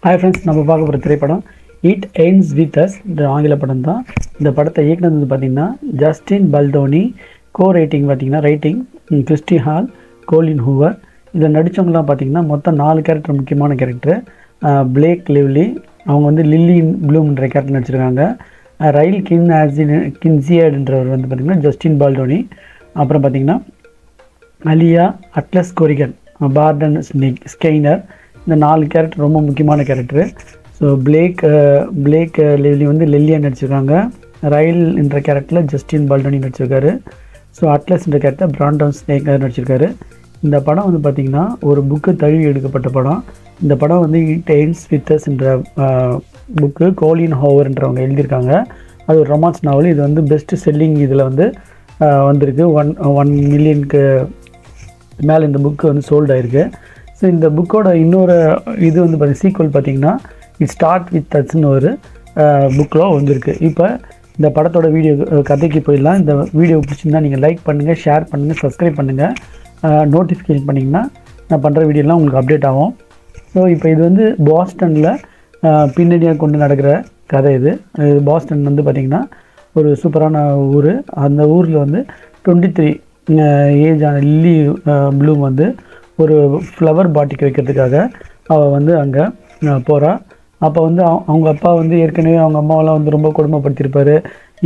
Hi friends, நம்ம பார்க்க போகிற திரைப்படம் இட் எய்ம்ஸ் வித் அஸ். இந்த ஆங்கில படம் தான். இந்த படத்தை இயக்குனது வந்து பார்த்திங்கன்னா ஜஸ்டின் பல்டோனி. ரேட்டிங் பார்த்திங்கன்னா கிறிஸ்டி ஹால், கோலின் ஹூவர். இதில் நடித்தவங்களாம் பார்த்திங்கன்னா மொத்தம் 4 கேரக்டர், முக்கியமான கேரக்டர். பிளேக் லிவ்லி, அவங்க வந்து லில்லி ப்ளூம்ன்ற கேரக்டர் நடிச்சிருக்காங்க. ரயில் கின்சியட்ன்றவர் வந்து பார்த்திங்கன்னா ஜஸ்டின் பால்டோனி. அப்புறம் பார்த்திங்கன்னா அலியா அட்லஸ் கொரிகன், பார்டன் ஸ்கெய்னர். இந்த 4 கேரக்டர் ரொம்ப முக்கியமான கேரக்டரு. ஸோ பிளேக் லிவ்லி வந்து லில்லியாக நடிச்சிருக்காங்க. ரயில் என்ற கேரக்டரில் ஜஸ்டின் பால்டோனி நடிச்சிருக்காரு. ஸோ அட்லஸ்ன்ற கேரக்டர் பிராண்டன் ஸ்னேக்கர் நடிச்சிருக்காரு. இந்த படம் வந்து பார்த்திங்கன்னா ஒரு புக்கு தழுவி எடுக்கப்பட்ட படம். இந்த படம் வந்து இட் எய்ம்ஸ் வித் அஸ் என்ற புக்கு கோலின் ஹோவர்ன்றவங்க எழுதியிருக்காங்க. அது ஒரு ரொமான்ஸ் நாவல். இது வந்து பெஸ்ட் செல்லிங் இதில் வந்து வந்திருக்கு. 1 மில்லியனுக்கு மேலே இந்த புக்கு வந்து சோல்ட் ஆகிருக்கு. ஸோ இந்த புக்கோட இன்னொரு இது வந்து பார்த்திங்கன்னா சீக்வல் பார்த்திங்கன்னா இட் ஸ்டார்ட் வித் அஸ்ன்னு ஒரு புக்கில் வந்திருக்கு. இப்போ இந்த படத்தோட கதைக்கு போயிடலாம். இந்த வீடியோ பிடிச்சிருந்தா நீங்கள் லைக் பண்ணுங்கள், ஷேர் பண்ணுங்கள், சப்ஸ்கிரைப் பண்ணுங்கள். நோட்டிஃபிகேஷன் பண்ணிங்கன்னா நான் பண்ணுற வீடியோலாம் உங்களுக்கு அப்டேட் ஆகும். ஸோ இப்போ இது வந்து பாஸ்டனில் பின்னணியாக கொண்டு நடக்கிற கதை. இது பாஸ்டன் வந்து பார்த்திங்கன்னா ஒரு சூப்பரான ஊர். அந்த ஊரில் வந்து 23 ஏஜான லில்லி ப்ளூம் வந்து ஒரு ஃப்ளவர் பாட்டிக்கு வைக்கிறதுக்காக அவள் வந்து அங்கே போகிறா. அப்போ வந்து அவங்க அப்பா வந்து ஏற்கனவே அவங்க அம்மாவெல்லாம் வந்து ரொம்ப கொடுமைப்படுத்தியிருப்பார்.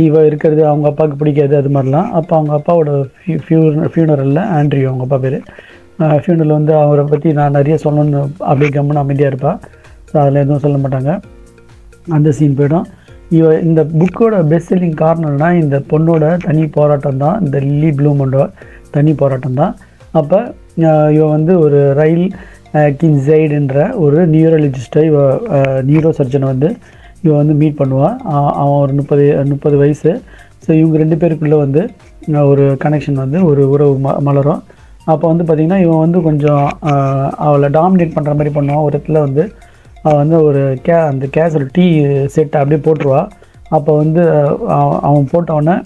இவ இருக்கிறது அவங்க அப்பாவுக்கு பிடிக்காது, அது மாதிரிலாம். அப்போ அவங்க அப்பாவோட ஃபியூனரலில் ஆண்ட்ரியூ அவங்க அப்பா பேர். ஃபியூனரில் வந்து அவரை பற்றி நான் நிறைய சொல்லணும்னு அப்படியே கம்முன்னு அமைதியாக இருப்பாள். ஸோ அதில் எதுவும் சொல்ல மாட்டாங்க. அந்த சீன் போய்டும். இந்த புக்கோட பெஸ்ட் செல்லிங் காரணம்னா இந்த பொண்ணோட தனி போராட்டம் தான். இந்த லில்லி ப்ளூமோட தனி போராட்டம் தான். அப்போ இவன் வந்து ஒரு ரயில் கின்சைடுன்ற ஒரு நியூரலஜிஸ்ட்டை நியூரோ சர்ஜனை வந்து இவன் வந்து மீட் பண்ணுவான். அவன் ஒரு 30 வயசு. ஸோ இவங்க 2 பேருக்குள்ளே வந்து ஒரு கனெக்ஷன் வந்து ஒரு உறவு மலரும். அப்போ வந்து பார்த்திங்கன்னா இவன் வந்து கொஞ்சம் அவளை டாமினேட் பண்ணுற மாதிரி பண்ணுவான். ஒரு இடத்துல வந்து அவன் வந்து ஒரு அந்த கேஸில் டீ செட்டை அப்படியே போட்டுருவான். அப்போ வந்து அவன் போட்டவொடனே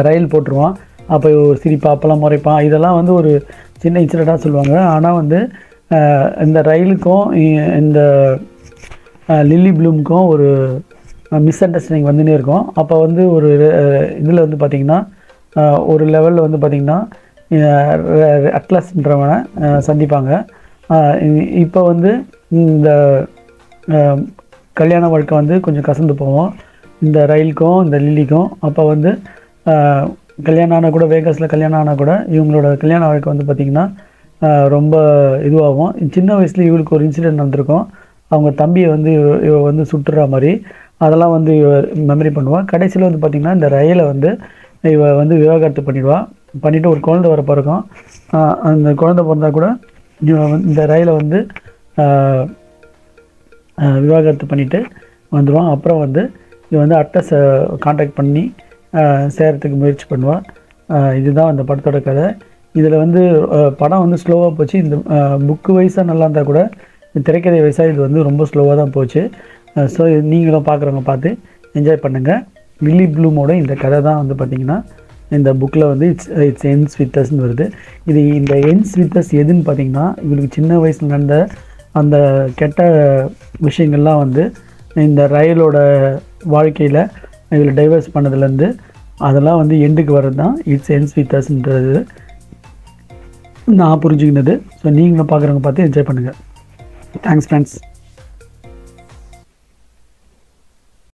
ரயில் போட்டுருவான். அப்போ ஒரு சிரிப்பா அப்போல்லாம் முறைப்பான். இதெல்லாம் வந்து ஒரு சின்ன இன்சிடெண்ட்டாக சொல்லுவாங்க. ஆனால் வந்து இந்த ரயிலுக்கும் இந்த லில்லி ப்ளூமுக்கும் ஒரு மிஸ் அண்டர்ஸ்டாண்டிங் வந்துனே இருக்கும். அப்போ வந்து ஒரு இதில் வந்து பார்த்திங்கன்னா ஒரு லெவலில் வந்து பார்த்திங்கன்னா அட்லஸ்ன்றவனை சந்திப்பாங்க. இப்போ வந்து இந்த கல்யாண வாழ்க்கை வந்து கொஞ்சம் கசந்து போவோம் இந்த ரயிலுக்கும் இந்த லில்லிக்கும். அப்போ வந்து கல்யாணம் ஆனால் கூட, வேகஸில் கல்யாணம் ஆனால் கூட இவங்களோட கல்யாண வாழ்க்கை வந்து பார்த்திங்கன்னா ரொம்ப இதுவாகும். சின்ன வயசில் இவளுக்கு ஒரு இன்சிடெண்ட் நடந்திருக்கும். அவங்க தம்பியை வந்து இவ வந்து சுட்டுற மாதிரி அதெல்லாம் வந்து இவ மெமரி பண்ணுவாள். கடைசியில் வந்து பார்த்திங்கன்னா இந்த ரயிலை வந்து இவ வந்து விவாகரத்து பண்ணிவிட்டு ஒரு குழந்தை வர பிறக்கும். அந்த குழந்தை பிறந்தா கூட இந்த ரயிலை வந்து விவாகரத்து பண்ணிவிட்டு வந்துடுவான். அப்புறம் வந்து இவன் வந்து அட்லஸை காண்டாக்ட் பண்ணி சேரத்துக்கு முயற்சி பண்ணுவாள். இதுதான் அந்த படத்தோட கதை. இதில் வந்து படம் வந்து ஸ்லோவாக போச்சு. இந்த புக்கு வைஸாக நல்லா இருந்தால் கூட திரைக்கதை வைஸாக இது வந்து ரொம்ப ஸ்லோவாக தான் போச்சு. ஸோ நீங்களும் பார்க்குறவங்க பார்த்து என்ஜாய் பண்ணுங்கள். லில்லி ப்ளூமோட இந்த கதை தான் வந்து பார்த்திங்கன்னா இந்த புக்கில் வந்து இட்ஸ் எண்ட்ஸ் வித் அஸ்ன்னு வருது. இந்த எண்ட்ஸ் வித் அஸ் எதுன்னு பார்த்திங்கன்னா இவளுக்கு சின்ன வயசில் நடந்த அந்த கெட்ட விஷயங்கள்லாம் வந்து இந்த ரயிலோட வாழ்க்கையில் இதில் டைவர்ஸ் பண்ணதுலேருந்து அதெல்லாம் வந்து எண்டுக்கு வர்றது தான் இட்ஸ் எண்ட்ஸ் வித் அஸ்ன்றது நான் புரிஞ்சுக்கினது. ஸோ நீங்களும் பார்க்குறவங்க பார்த்து என்ஜாய் பண்ணுங்கள். Thanks friends.